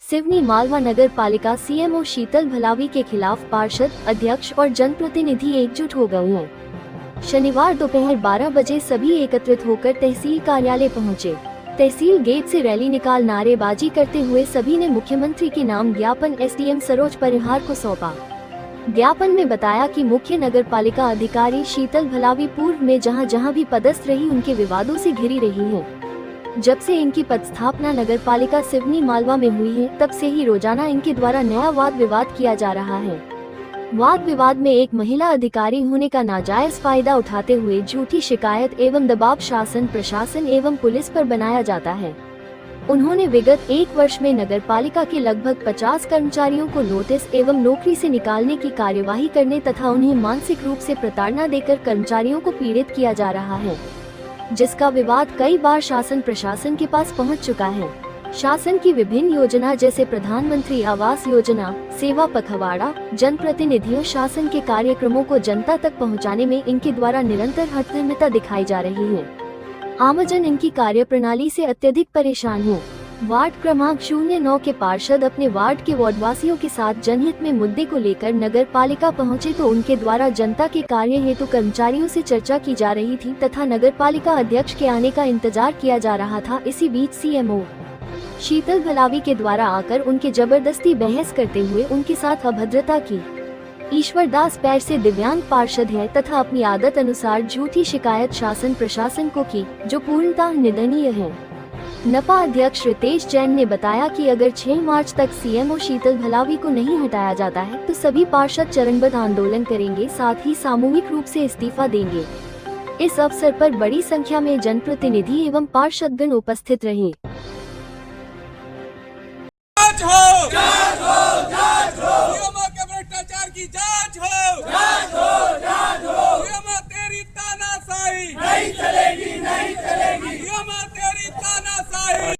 सिवनी मालवा नगर पालिका सीएमओ शीतल भलावी के खिलाफ पार्षद, अध्यक्ष और जनप्रतिनिधि एकजुट हो गए हैं। शनिवार दोपहर 12 बजे सभी एकत्रित होकर तहसील कार्यालय पहुंचे। तहसील गेट से रैली निकाल नारेबाजी करते हुए सभी ने मुख्यमंत्री के नाम ज्ञापन एसडीएम सरोज परिहार को सौंपा। ज्ञापन में बताया कि मुख्य नगर पालिका अधिकारी शीतल भलावी पूर्व में जहां जहां भी पदस्थ रही उनके विवादों से घिरी रही है। जब से इनकी पदस्थापना नगर पालिका सिवनी मालवा में हुई है, तब से ही रोजाना इनके द्वारा नया वाद विवाद किया जा रहा है। वाद विवाद में एक महिला अधिकारी होने का नाजायज फायदा उठाते हुए झूठी शिकायत एवं दबाव शासन, प्रशासन एवं पुलिस पर बनाया जाता है। उन्होंने विगत 1 वर्ष में नगर पालिका के लगभग 50 कर्मचारियों को नोटिस एवं नौकरी से निकालने की कार्यवाही करने तथा उन्हें मानसिक रूप से प्रताड़ना देकर कर्मचारियों को पीड़ित किया जा रहा है, जिसका विवाद कई बार शासन प्रशासन के पास पहुंच चुका है। शासन की विभिन्न योजना जैसे प्रधानमंत्री आवास योजना, सेवा पखवाड़ा, जनप्रतिनिधियों शासन के कार्यक्रमों को जनता तक पहुंचाने में इनके द्वारा निरंतर हठधर्मिता दिखाई जा रही है। आमजन इनकी कार्यप्रणाली से अत्यधिक परेशान हो। वार्ड क्रमांक 09 के पार्षद अपने वार्ड के वार्डवासियों के साथ जनहित में मुद्दे को लेकर नगर पालिका पहुंचे तो उनके द्वारा जनता के कार्य हेतु कर्मचारियों से चर्चा की जा रही थी तथा नगर पालिका अध्यक्ष के आने का इंतजार किया जा रहा था। इसी बीच सीएमओ शीतल भलावी के द्वारा आकर उनके जबरदस्ती बहस करते हुए उनके साथ अभद्रता की। ईश्वर दास पैर से दिव्यांग पार्षद है तथा अपनी आदत अनुसार झूठी शिकायत शासन प्रशासन को की, जो पूर्णतः निंदनीय है। नपा अध्यक्ष रितेश जैन ने बताया कि अगर 6 मार्च तक सीएमओ शीतल भलावी को नहीं हटाया जाता है तो सभी पार्षद चरणबद्ध आंदोलन करेंगे, साथ ही सामूहिक रूप से इस्तीफा देंगे। इस अवसर पर बड़ी संख्या में जनप्रतिनिधि एवं पार्षदगण उपस्थित रहे। भ्रष्टाचार की जांच हो, तेरी तानाशाही नहीं चलेगी, नहीं चलेगी। तेरी तानाशाही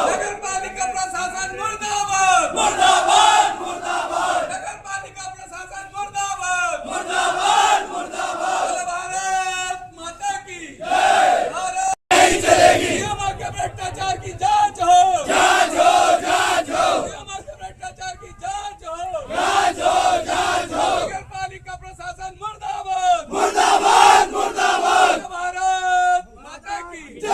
नगर पालिका प्रशासन मुर्दाबाद, मुर्दाबाद, मुर्दाबाद। नगर पालिका प्रशासन मुर्दाबाद, मुर्दाबाद, मुर्दाबाद। भारत माता की जय। भारत नहीं चलेगी। के भ्रष्टाचार की जांच हो, जांच हो, जांच हो। भ्रष्टाचार की जांच हो, जांच हो, जांच हो। नगर पालिका प्रशासन मुर्दाबाद, मुर्दाबाद, मुर्दाबाद। भारत माता की जय।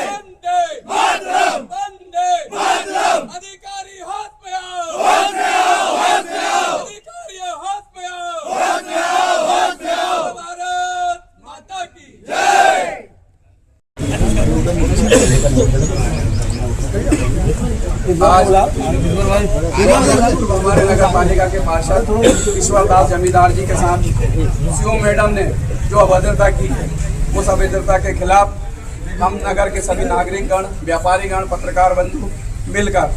वंदे मातरम, वंदे मातरम। अधिकारी होश में आओ, होश में आओ, होश में आओ। अधिकारी होश में आओ, होश में आओ, होश में आओ। भारत माता की जय। हमारे नगर पालिका के पार्षद ईश्वर दास जमींदार जी के साथ सीओ मैडम ने जो अभद्रता की, उस अभद्रता के खिलाफ हम नगर के सभी नागरिकगण, व्यापारीगण, पत्रकार बंधु मिलकर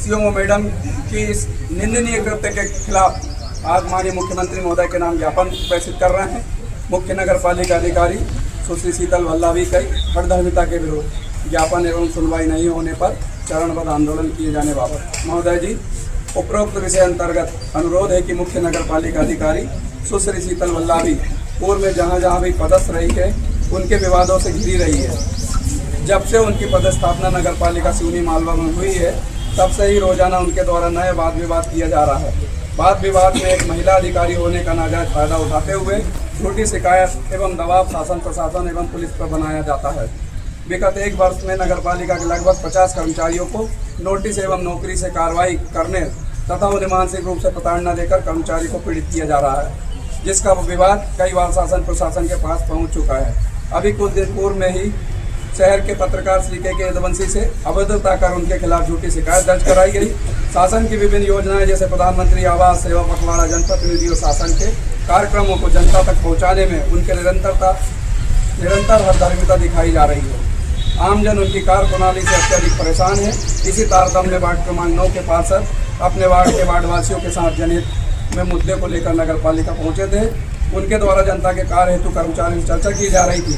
सीओ मैडम की इस निंदनीय कृत्य के खिलाफ आज माननीय मुख्यमंत्री महोदय के नाम ज्ञापन प्रेषित कर रहे हैं। मुख्य नगर पालिका अधिकारी सुश्री शीतल भलावी की हठधर्मिता के विरोध ज्ञापन एवं सुनवाई नहीं होने पर चरणबद्ध आंदोलन किए जाने बाबत महोदय जी, उपरोक्त विषय अंतर्गत अनुरोध है कि मुख्य नगर पालिका अधिकारी सुश्री शीतल भलावी पूर्व में जहां जहां भी पदस्थ रही है उनके विवादों से घिरी रही है। जब से उनकी पदस्थापना नगर पालिका सिवनी मालवा में हुई है, तब से ही रोजाना उनके द्वारा नए वाद विवाद किया जा रहा है। वाद विवाद में एक महिला अधिकारी होने का नाजायज फायदा उठाते हुए झूठी शिकायत एवं दबाव शासन प्रशासन एवं पुलिस पर बनाया जाता है। विगत 1 वर्ष में नगर पालिका के लगभग 50 कर्मचारियों को नोटिस एवं नौकरी से कार्रवाई करने तथा उन्हें मानसिक रूप से प्रताड़ना देकर कर्मचारी को पीड़ित किया जा रहा है, जिसका विवाद कई बार शासन प्रशासन के पास पहुंच चुका है। अभी कुछ दिन पूर्व में ही शहर के पत्रकार श्री के यदुवंशी से अभद्रता कर उनके खिलाफ झूठी शिकायत दर्ज कराई गई। शासन की विभिन्न योजनाएं जैसे प्रधानमंत्री आवास, सेवा पखवाड़ा, जनप्रतिनिधि और शासन के कार्यक्रमों को जनता तक पहुँचाने में उनके निरंतर हठधर्मिता दिखाई जा रही है। आमजन उनकी कार्यप्रणाली से अत्यधिक परेशान है। इसी तारतम्य में वार्ड क्रमांक 9 के पार्षद अपने वार्ड के वार्डवासियों के साथ जनहित में मुद्दे को लेकर नगर पालिका पहुंचे थे। उनके द्वारा जनता के कार्य हेतु कर्मचारियों से चर्चा की जा रही थी,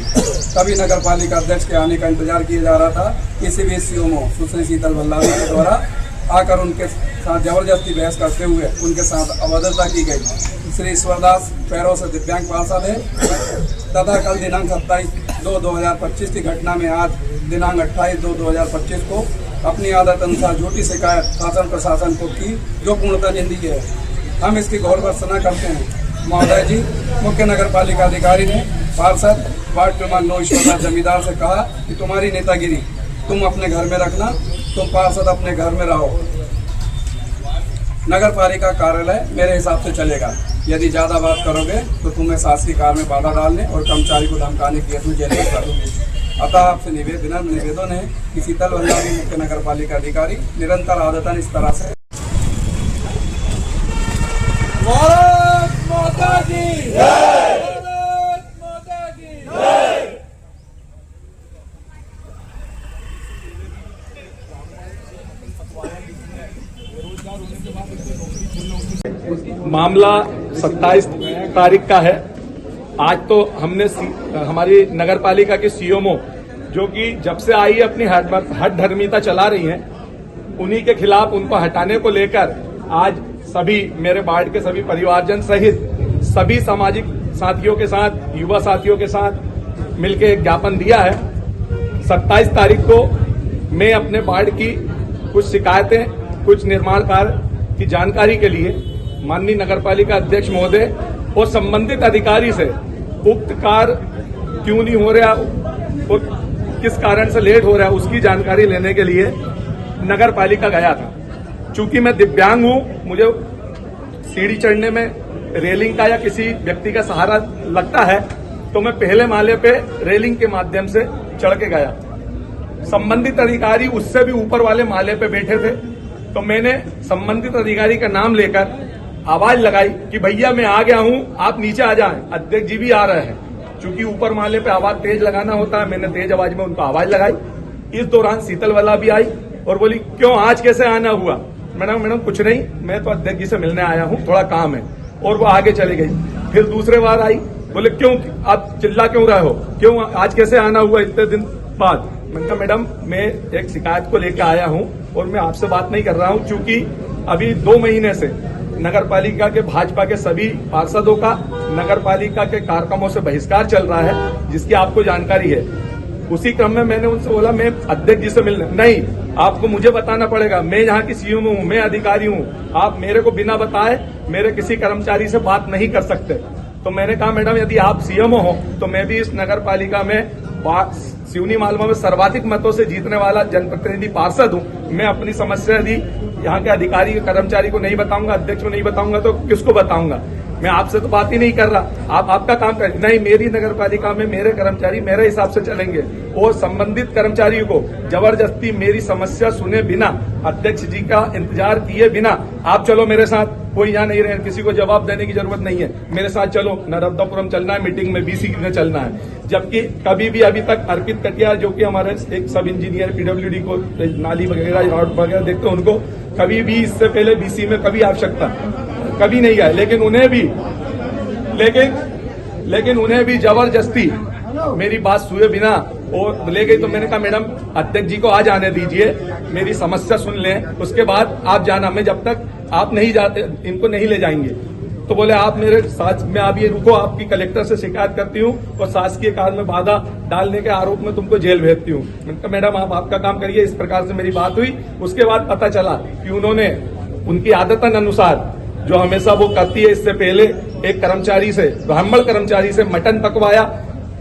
तभी नगर पालिका अध्यक्ष के आने का इंतजार किया जा रहा था। इसी बीच सीएमओ सुश्री शीतल भलावी के द्वारा आकर उनके साथ जबरदस्ती बहस करते हुए उनके साथ अभद्रता की गई। श्री ईश्वरदास पैरों से दिव्यांग पार्षद है तथा कल दिनांक 27/2/2025 की घटना में आज दिनांक 28/2/2025 को अपनी आदत अनुसार झूठी शिकायत शासन प्रशासन को की, जो पूर्णतः निंदनीय है। हम इसकी घोर भर्त्सना करते हैं। महोदय जी, मुख्य नगर पालिका अधिकारी ने पार्षद वार्ड क्रमांक 9 ईश्वरदास जमींदार से कहा कि तुम्हारी नेतागिरी तुम अपने घर में रखना, तुम पार्षद अपने घर में रहो। नगर पालिका कार्यालय मेरे हिसाब से चलेगा। यदि ज़्यादा बात करोगे तो तुम्हें शासकीय कार्य में बाधा डालने और कर्मचारी को धमकाने की केस में जेल में कर दूंगी। अतः आपसे निवेदन है कि शीतल भल्लावी मुख्य नगर पालिका अधिकारी निरंतर आदतन इस तरह से भारत माता की जय, भारत माता की जय। मामला 27 तारीख का है। आज तो हमने हमारी नगर पालिका के सीएमओ जो कि जब से आई अपनी हठधर्मिता चला रही हैं, उन्हीं के खिलाफ उनको हटाने को लेकर आज सभी मेरे वार्ड के सभी परिवारजन सहित सभी सामाजिक साथियों के साथ, युवा साथियों के साथ मिलकर एक ज्ञापन दिया है। 27 तारीख को मैं अपने वार्ड की कुछ शिकायतें, कुछ निर्माण कार्य की जानकारी के लिए माननीय नगर पालिका अध्यक्ष महोदय और संबंधित अधिकारी से उक्त कार्य क्यों नहीं हो रहा और किस कारण से लेट हो रहा है उसकी जानकारी लेने के लिए नगर पालिका गया था। चूंकि मैं दिव्यांग हूं, मुझे सीढ़ी चढ़ने में रेलिंग का या किसी व्यक्ति का सहारा लगता है, तो मैं पहले माले पे रेलिंग के माध्यम से चढ़ के गया। संबंधित अधिकारी उससे भी ऊपर वाले माले पे बैठे थे, तो मैंने संबंधित अधिकारी का नाम लेकर आवाज लगाई कि भैया मैं आ गया हूं, आप नीचे आ जाएं। अध्यक्ष जी भी आ रहे हैं। चूंकि ऊपर माले पे आवाज तेज लगाना होता है, मैंने तेज आवाज में उनको आवाज लगाई। इस दौरान शीतल वाला भी आई और बोली क्यों आज कैसे आना हुआ। मैडम कुछ नहीं, मैं तो अध्यक्ष जी से मिलने आया हूं, थोड़ा काम है, और वो आगे चली गई। फिर दूसरे बार आई, बोले क्यों आप चिल्ला क्यों रहे हो, क्यों आज कैसे आना हुआ इतने दिन बाद। मैंने कहा मैडम मैं एक शिकायत को लेकर आया हूं और मैं आपसे बात नहीं कर रहा हूं, क्योंकि अभी 2 महीने से नगर पालिका के भाजपा के सभी पार्षदों का नगर पालिका के कार्यक्रमों से बहिष्कार चल रहा है, जिसकी आपको जानकारी है। उसी क्रम में मैंने उनसे बोला मैं अध्यक्ष जी से मिलने नहीं, आपको मुझे बताना पड़ेगा, मैं यहाँ की सीएम हूँ, मैं अधिकारी हूँ, आप मेरे को बिना बताए मेरे किसी कर्मचारी से बात नहीं कर सकते। तो मैंने कहा मैडम यदि आप सीएम हो तो मैं भी इस नगर पालिका में सिवनी मालवा में सर्वाधिक मतों से जीतने वाला जनप्रतिनिधि पार्षद हूं। मैं अपनी समस्या यदि यहाँ के अधिकारी कर्मचारी को नहीं बताऊंगा, अध्यक्ष को नहीं बताऊंगा, तो किसको बताऊंगा। मैं आपसे तो बात ही नहीं कर रहा, आप आपका काम करें। नहीं, मेरी नगर पालिका में मेरे कर्मचारी मेरे हिसाब से चलेंगे और संबंधित कर्मचारियों को जबरदस्ती मेरी समस्या सुने बिना, अध्यक्ष जी का इंतजार किए बिना आप चलो मेरे साथ, कोई यहाँ नहीं रहे, किसी को जवाब देने की जरूरत नहीं है, मेरे साथ चलो, नर्मदापुरम चलना है, मीटिंग में बीसी में चलना है। जबकि कभी भी अभी तक अर्पित कटियार जो कि हमारे एक सब इंजीनियर पीडब्ल्यूडी को नाली वगैरह रोड वगैरह देखते हैं, उनको कभी भी इससे पहले बीसी में कभी आवश्यकता कभी नहीं आए, लेकिन उन्हें भी जबरदस्ती मेरी बात सुने बिना और ले गई। तो मैंने कहा मैडम अध्यक्ष जी को आ जाने दीजिए, मेरी समस्या सुन लें, उसके बाद आप जाना, मैं जब तक आप नहीं जाते इनको नहीं ले जाएंगे। तो बोले आप मेरे साथ में आप ये रुको, आपकी कलेक्टर से शिकायत करती हूँ और शासकीय कार्य में बाधा डालने के आरोप में तुमको जेल भेजती हूँ। मैंने कहा मैडम आप आपका काम करिए। इस प्रकार से मेरी बात हुई। उसके बाद पता चला कि उन्होंने उनकी आदतन अनुसार जो हमेशा वो करती है, इससे पहले एक कर्मचारी से, ब्राह्मण कर्मचारी से मटन पकवाया।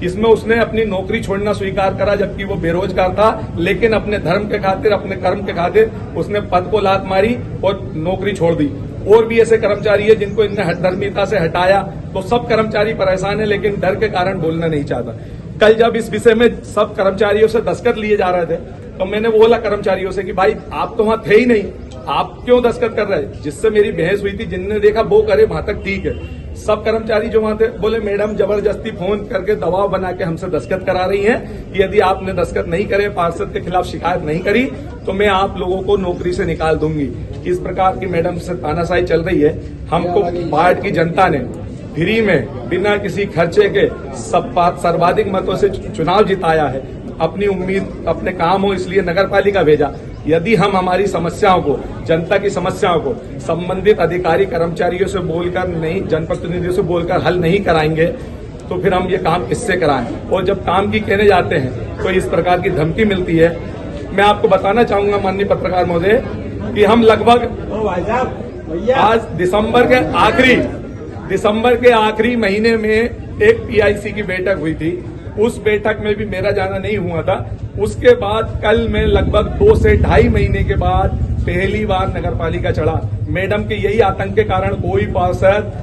इसमें उसने अपनी नौकरी छोड़ना स्वीकार करा, जबकि वो बेरोजगार था, लेकिन अपने धर्म के खातिर, अपने कर्म के खातिर उसने पद को लात मारी और नौकरी छोड़ दी। और भी ऐसे कर्मचारी है जिनको इनने हठधर्मिता से हटाया। तो सब कर्मचारी परेशान है, लेकिन डर के कारण बोलना नहीं चाहता। कल जब इस विषय में सब कर्मचारियों से दस्तखत लिए जा रहे थे, तो मैंने बोला कर्मचारियों से कि भाई आप तो वहां थे ही नहीं, आप क्यों दस्तखत कर रहे हैं। जिससे मेरी बहस हुई थी, जिनने देखा वो करे, वहां तक ठीक है। सब कर्मचारी जो वहां थे बोले मैडम जबरदस्ती फोन करके दबाव बना के हमसे दस्तखत करा रही हैं कि यदि आपने दस्तखत नहीं करे, पार्षद के खिलाफ शिकायत नहीं करी, तो मैं आप लोगों को नौकरी से निकाल दूंगी। इस प्रकार की मैडम से तानाशाही चल रही है। हमको वार्ड की जनता ने फ्री में बिना किसी खर्चे के सर्वाधिक मतों से चुनाव जिताया है। अपनी उम्मीद अपने काम हो इसलिए नगर पालिका भेजा। यदि हम हमारी समस्याओं को, जनता की समस्याओं को संबंधित अधिकारी कर्मचारियों से बोलकर नहीं, जनप्रतिनिधियों से बोलकर हल नहीं कराएंगे, तो फिर हम ये काम किससे कराएं। और जब काम की कहने जाते हैं तो इस प्रकार की धमकी मिलती है। मैं आपको बताना चाहूंगा माननीय पत्रकार महोदय कि हम लगभग आज दिसंबर के आखिरी महीने में एक पीआईसी की बैठक हुई थी। उस बैठक में भी मेरा जाना नहीं हुआ था। उसके बाद कल मैं लगभग 2 से 2.5 महीने के बाद पहली बार नगरपालिका चढ़ा। मैडम के यही आतंक के कारण कोई पार्षद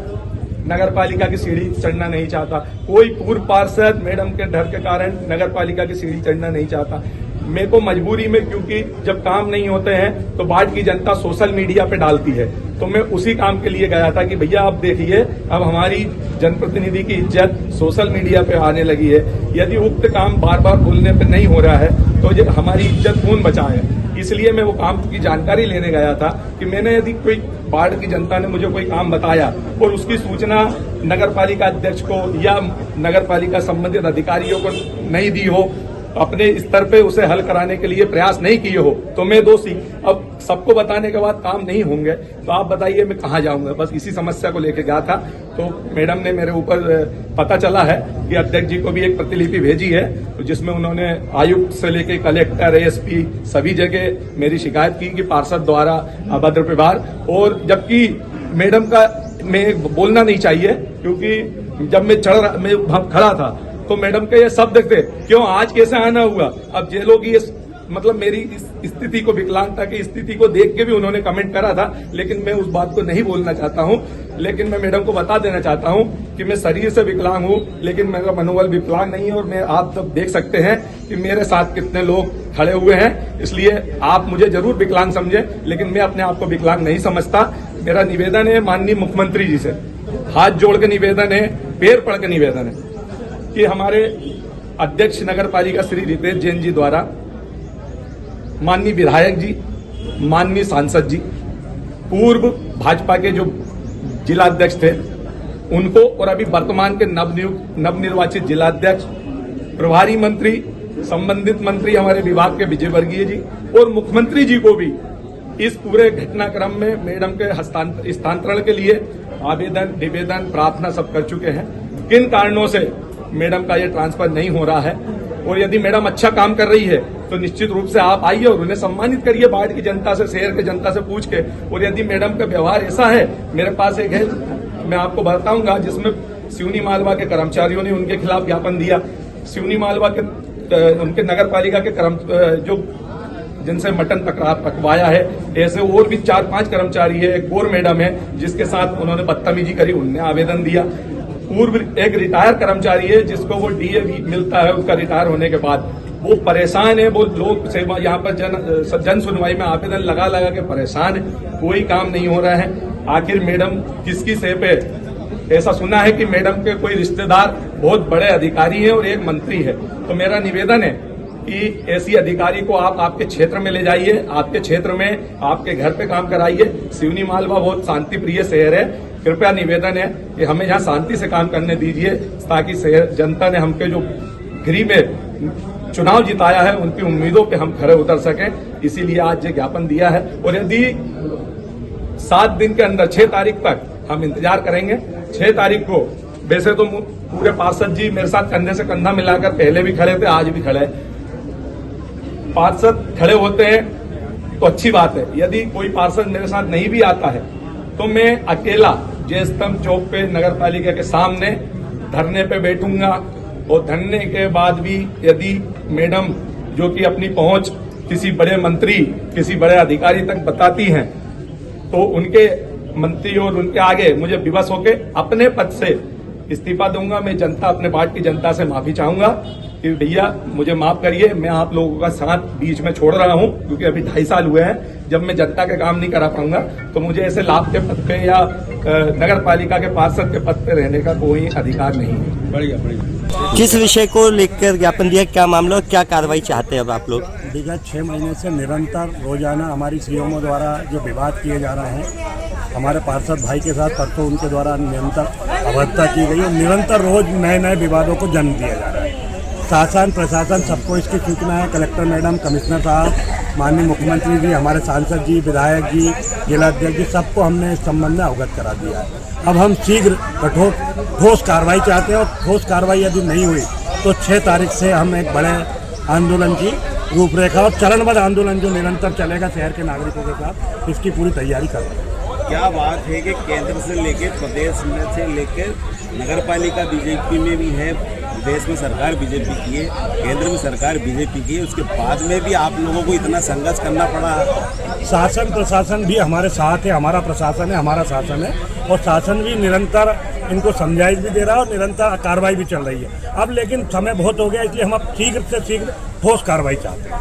नगरपालिका की सीढ़ी चढ़ना नहीं चाहता, कोई पूर्व पार्षद मैडम के डर के कारण नगरपालिका की सीढ़ी चढ़ना नहीं चाहता। मेरे को मजबूरी में, क्योंकि जब काम नहीं होते हैं तो बाढ़ की जनता सोशल मीडिया पे डालती है, तो मैं उसी काम के लिए गया था कि भैया आप देखिए अब हमारी जनप्रतिनिधि की इज्जत सोशल मीडिया पे आने लगी है। यदि उक्त काम बार बार बोलने पे नहीं हो रहा है तो ये हमारी इज्जत कौन बचाए। इसलिए मैं वो काम की जानकारी लेने गया था कि मैंने यदि कोई बाढ़ की जनता ने मुझे कोई काम बताया और उसकी सूचना नगरपालिका अध्यक्ष को या नगरपालिका संबंधित अधिकारियों को नहीं दी हो, अपने स्तर पे उसे हल कराने के लिए प्रयास नहीं किए हो, तो मैं दोषी। अब सबको बताने के बाद काम नहीं होंगे तो आप बताइए मैं कहाँ जाऊंगा। बस इसी समस्या को लेकर गया था। तो मैडम ने मेरे ऊपर पता चला है कि अध्यक्ष जी को भी एक प्रतिलिपि भेजी है, तो जिसमें उन्होंने आयुक्त से लेकर कलेक्टर, एएसपी सभी जगह मेरी शिकायत की कि पार्षद द्वारा अभद्र व्यवहार। और जबकि मैडम का मैं बोलना नहीं चाहिए, क्योंकि जब मैं खड़ा था तो मैडम के ये शब्द थे, क्यों आज कैसे आना हुआ। अब जे लोग ये मतलब मेरी इस स्थिति को, विकलांगता की स्थिति को देख के भी उन्होंने कमेंट करा था, लेकिन मैं उस बात को नहीं बोलना चाहता हूं। लेकिन मैं मैडम को बता देना चाहता हूं कि मैं शरीर से विकलांग हूं, लेकिन मेरा मनोबल विकलांग नहीं है। और मैं आप सब देख सकते हैं कि मेरे साथ कितने लोग खड़े हुए हैं, इसलिए आप मुझे जरूर विकलांग समझे, लेकिन मैं अपने आप को विकलांग नहीं समझता। मेरा निवेदन है माननीय मुख्यमंत्री जी से, हाथ जोड़ के निवेदन है, पैर पड़ के निवेदन है कि हमारे अध्यक्ष नगर पालिका श्री रितेश जैन जी द्वारा माननीय विधायक जी, माननीय सांसद जी, पूर्व भाजपा के जो जिलाध्यक्ष थे उनको, और अभी वर्तमान के नवनिर्वाचित जिलाध्यक्ष, प्रभारी मंत्री, संबंधित मंत्री हमारे विभाग के विजय वर्गीय जी और मुख्यमंत्री जी को भी इस पूरे घटनाक्रम में मैडम के हस्तांतरण के लिए आवेदन, निवेदन, प्रार्थना सब कर चुके हैं। किन कारणों से मैडम का ये ट्रांसफर नहीं हो रहा है, और यदि मैडम अच्छा काम कर रही है तो निश्चित रूप से आप आइए और उन्हें सम्मानित करिए बाढ़ की जनता से, शहर की जनता से पूछ के। और यदि मैडम का व्यवहार ऐसा है, मेरे पास एक है, मैं आपको बताऊंगा, जिसमें सिवनी मालवा के कर्मचारियों ने उनके खिलाफ ज्ञापन दिया। सिवनी मालवा के उनके नगर पालिका के जो जिनसे मटन पकवाया है, ऐसे और भी 4-5 कर्मचारी है, एक और मैडम है जिसके साथ उन्होंने बदतमीजी करी, उनने आवेदन दिया। पूर्व एक रिटायर कर्मचारी है जिसको वो डीए मिलता है उसका रिटायर होने के बाद, वो परेशान है। वो लोग सेवा यहाँ पर जन सुनवाई में आवेदन लगा के परेशान है, कोई काम नहीं हो रहा है। आखिर मैडम किसकी सेह पे? ऐसा सुना है कि मैडम के कोई रिश्तेदार बहुत बड़े अधिकारी हैं और एक मंत्री है। तो मेरा निवेदन है कि ऐसी अधिकारी को आप आपके क्षेत्र में ले जाइए, आपके क्षेत्र में आपके घर पे काम कराइए। सिवनी मालवा बहुत शांति प्रिय शहर है, कृपया निवेदन है कि हमें यहाँ शांति से काम करने दीजिए, ताकि शहर जनता ने हमके जो गृह में चुनाव जिताया है उनकी उम्मीदों पे हम खरे उतर सकें। इसीलिए आज ये ज्ञापन दिया है। और यदि 7 दिन के अंदर 6 तारीख तक हम इंतजार करेंगे। 6 तारीख को वैसे तो पूरे पार्षद जी मेरे साथ कंधे से कंधा मिलाकर पहले भी खड़े थे, आज भी खड़े। पार्षद खड़े होते हैं तो अच्छी बात है, यदि कोई पार्षद मेरे साथ नहीं भी आता है तो मैं अकेला जय स्तंभ चौक पे नगर पालिका के सामने धरने पे बैठूंगा। और धरने के बाद भी यदि मैडम जो कि अपनी पहुंच किसी बड़े मंत्री, किसी बड़े अधिकारी तक बताती हैं, तो उनके मंत्री और उनके आगे मुझे विवश होके अपने पद से इस्तीफा दूंगा। मैं जनता, अपने पार्टी की जनता से माफी चाहूंगा कि भैया मुझे माफ करिए, मैं आप लोगों का साथ बीच में छोड़ रहा हूं, क्योंकि अभी 2.5 साल हुए हैं। जब मैं जनता के काम नहीं करा पाऊंगा तो मुझे ऐसे लाभ के पद पे या नगर पालिका के पार्षद के पद पे रहने का कोई अधिकार नहीं है। बढ़िया। किस विषय को लेकर ज्ञापन दिया, क्या मामला और क्या कार्रवाई चाहते हैं अब आप लोग? विगत 6 महीने से निरंतर रोजाना हमारी सीएमओ द्वारा जो विवाद किए जा रहे हैं, हमारे पार्षद भाई के साथ परसों उनके द्वारा निरंतर अभद्रता की गई और निरंतर रोज नए विवादों को जन्म दिया जा रहा है। शासन प्रशासन सबको इसकी सूचना है, कलेक्टर मैडम, कमिश्नर साहब, माननीय मुख्यमंत्री जी, हमारे सांसद जी, विधायक जी, जिला अध्यक्ष जी, सबको हमने इस संबंध में अवगत करा दिया है। अब हम शीघ्र कठोर ठोस कार्रवाई चाहते हैं और ठोस कार्रवाई यदि नहीं हुई तो 6 तारीख से हम एक बड़े आंदोलन की रूपरेखा और चरणबद्ध आंदोलन जो निरंतर चलेगा शहर के नागरिकों के साथ, इसकी पूरी तैयारी कर रहे हैं। क्या बात है कि केंद्र से लेकर प्रदेश में से लेकर नगर पालिका बीजेपी में भी है, प्रदेश में सरकार बीजेपी की है, केंद्र में सरकार बीजेपी की है, उसके बाद में भी आप लोगों को इतना संघर्ष करना पड़ा। शासन प्रशासन भी हमारे साथ है, हमारा प्रशासन है, हमारा शासन है और शासन भी निरंतर इनको समझाइश भी दे रहा है और निरंतर कार्रवाई भी चल रही है। अब लेकिन समय बहुत हो गया, इसलिए हम अब शीघ्र से शीघ्र ठोस कार्रवाई चाहते हैं।